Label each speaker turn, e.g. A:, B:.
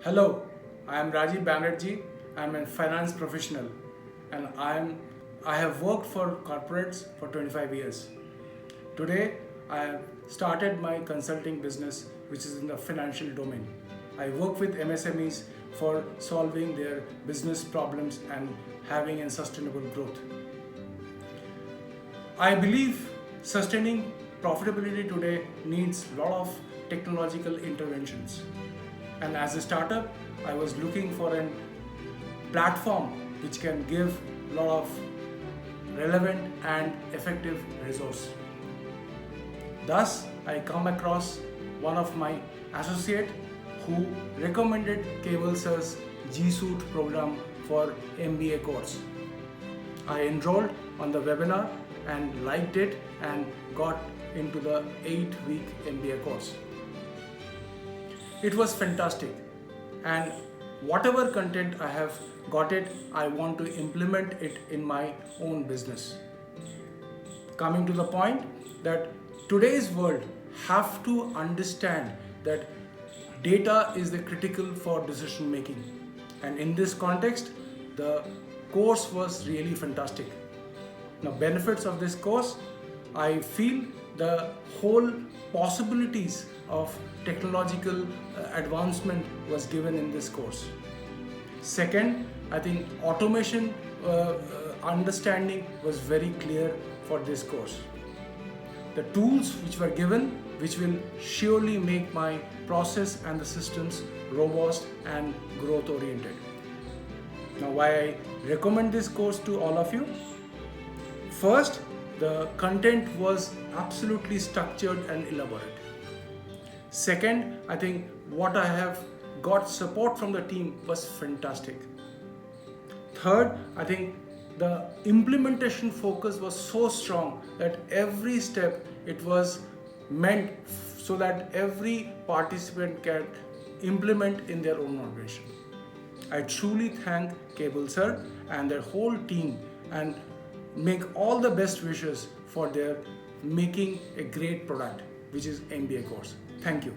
A: Hello, I am Rajib. I am a finance professional and I have worked for corporates for 25 years. Today, I have started my consulting business which is in the financial domain. I work with MSMEs for solving their business problems and having a sustainable growth. I believe sustaining profitability today needs a lot of technological interventions. And as a startup, I was looking for a platform which can give a lot of relevant and effective resource. Thus, I come across one of my associate who recommended Cable Sir's G Suite program for MBA course. I enrolled on the webinar and liked it and got into the 8-week MBA course. It was fantastic, and whatever content I have got it, I want to implement it in my own business. Coming to the point that today's world have to understand that data is the critical for decision making, and in this context the course was really fantastic. Now, benefits of this course, I feel the whole possibilities of technological advancement was given in this course. Second, I think automation understanding was very clear for this course. The tools which were given, which will surely make my process and the systems robust and growth oriented. Now, why I recommend this course to all of you? First, the content was absolutely structured and elaborate. Second, I think what I have got support from the team was fantastic. Third, I think the implementation focus was so strong that every step it was meant so that every participant can implement in their own organization. I truly thank Cable Sir and their whole team and make all the best wishes for their making a great product, which is MBA course. Thank you.